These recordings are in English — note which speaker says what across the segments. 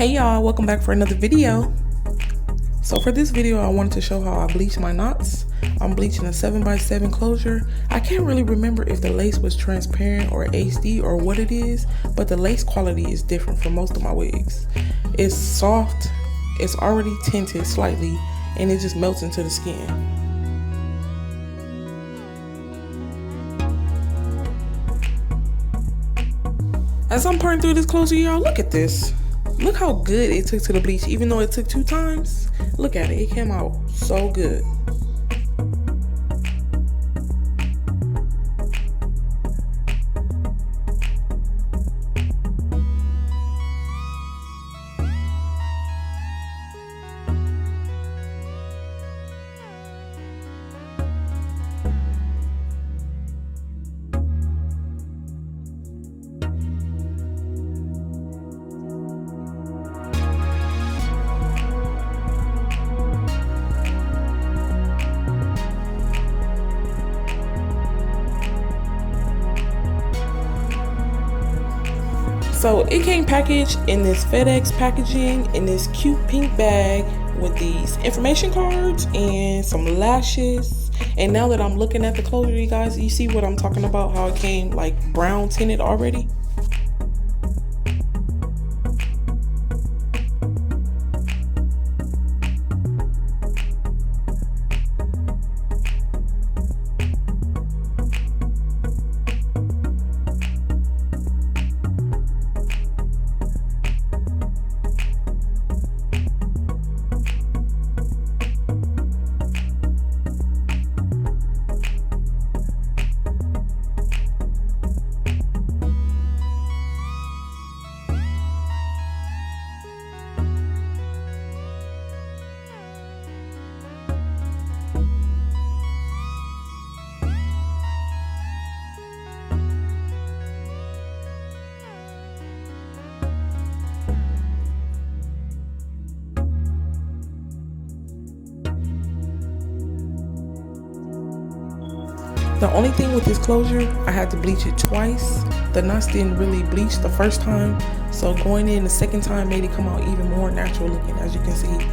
Speaker 1: Hey y'all, welcome back for another video. So for this video, I wanted to show how I bleach my knots. I'm bleaching a 7x7 closure. I can't really remember if the lace was transparent or HD or what it is, but the lace quality is different for most of my wigs. It's soft, it's already tinted slightly, and it just melts into the skin. As I'm parting through this closure, y'all, look at this. Look how good it took to the bleach, even though it took 2 times. Look at it, it came out so good. So it came packaged in this FedEx packaging in this cute pink bag with these information cards and some lashes. And now that I'm looking at the closure, you guys, you see what I'm talking about, how it came like brown tinted already? The only thing with this closure, I had to bleach it twice. The knots didn't really bleach the first time, so going in the second time made it come out even more natural looking, as you can see.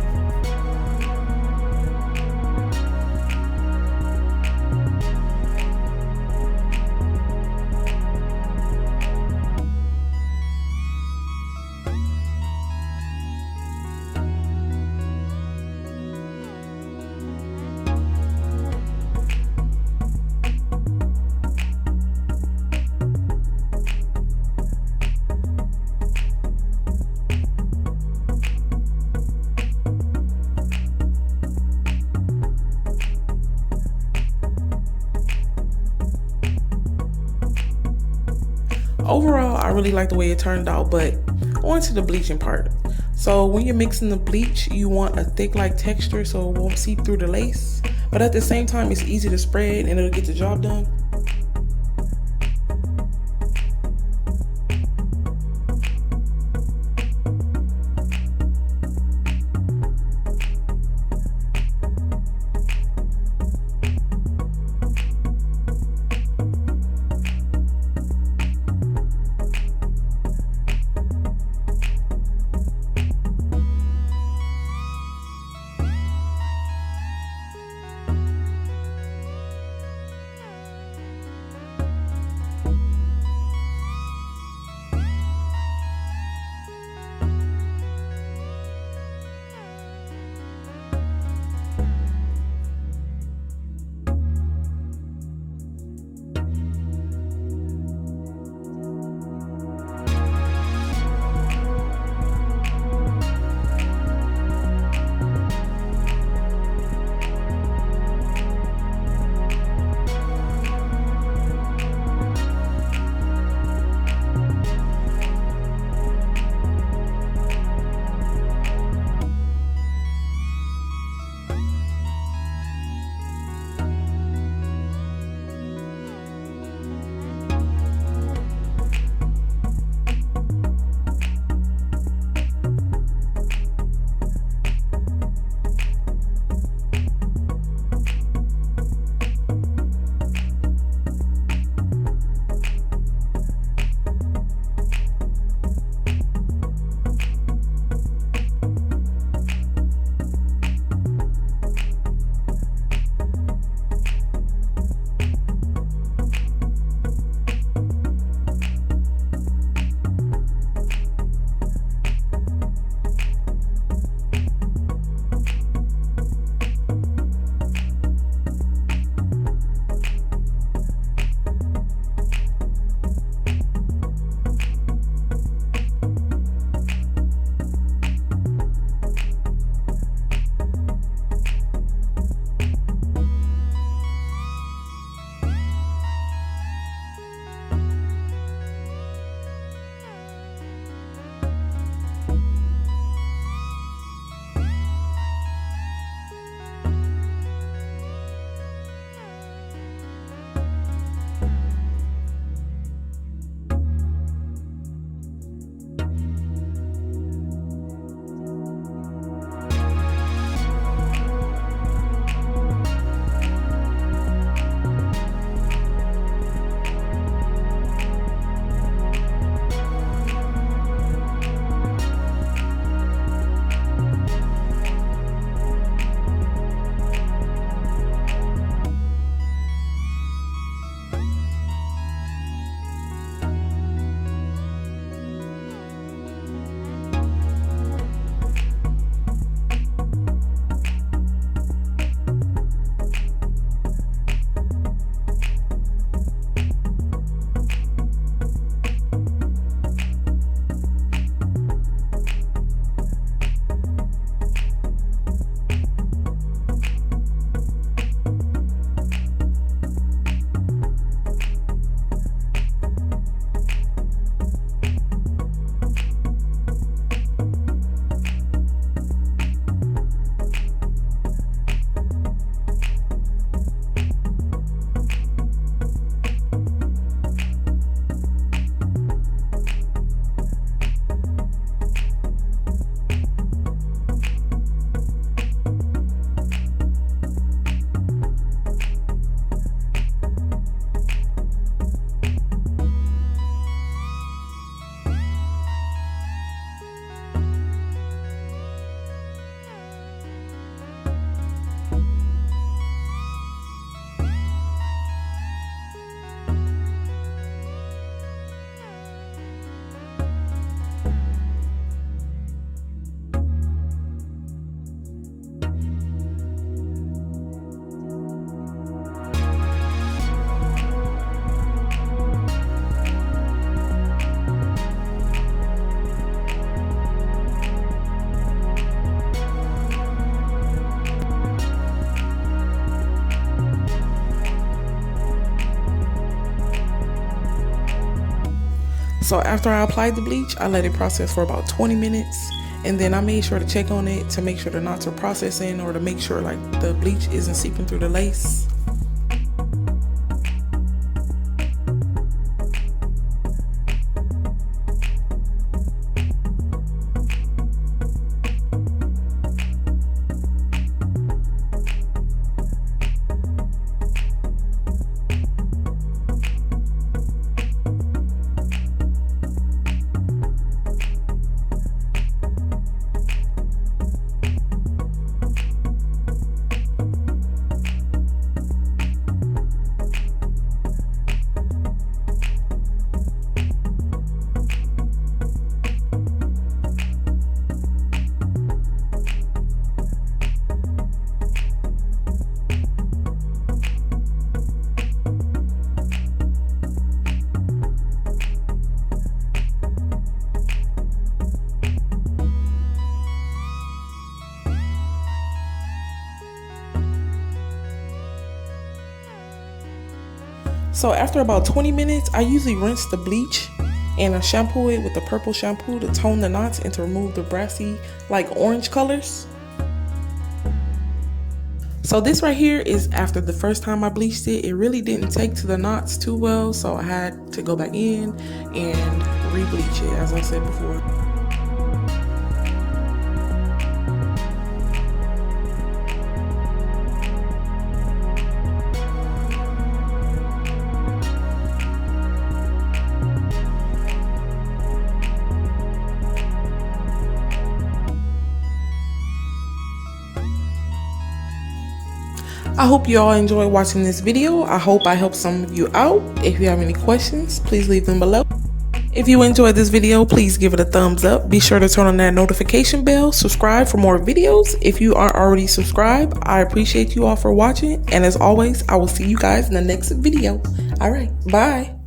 Speaker 1: Overall, I really like the way it turned out, but on to the bleaching part. So when you're mixing the bleach, you want a thick-like texture so it won't seep through the lace, but at the same time, it's easy to spread and it'll get the job done. So after I applied the bleach, I let it process for about 20 minutes. And then I made sure to check on it to make sure the knots are processing, or to make sure like the bleach isn't seeping through the lace. So after about 20 minutes, I usually rinse the bleach and I shampoo it with the purple shampoo to tone the knots and to remove the brassy like orange colors. So this right here is after the first time I bleached it. It really didn't take to the knots too well, so I had to go back in and re-bleach it, as I said before. I hope you all enjoyed watching this video. I hope I helped some of you out. If you have any questions, please leave them below. If you enjoyed this video, please give it a thumbs up. Be sure to turn on that notification bell. Subscribe for more videos. If you aren't already subscribed, I appreciate you all for watching. And as always, I will see you guys in the next video. All right, bye.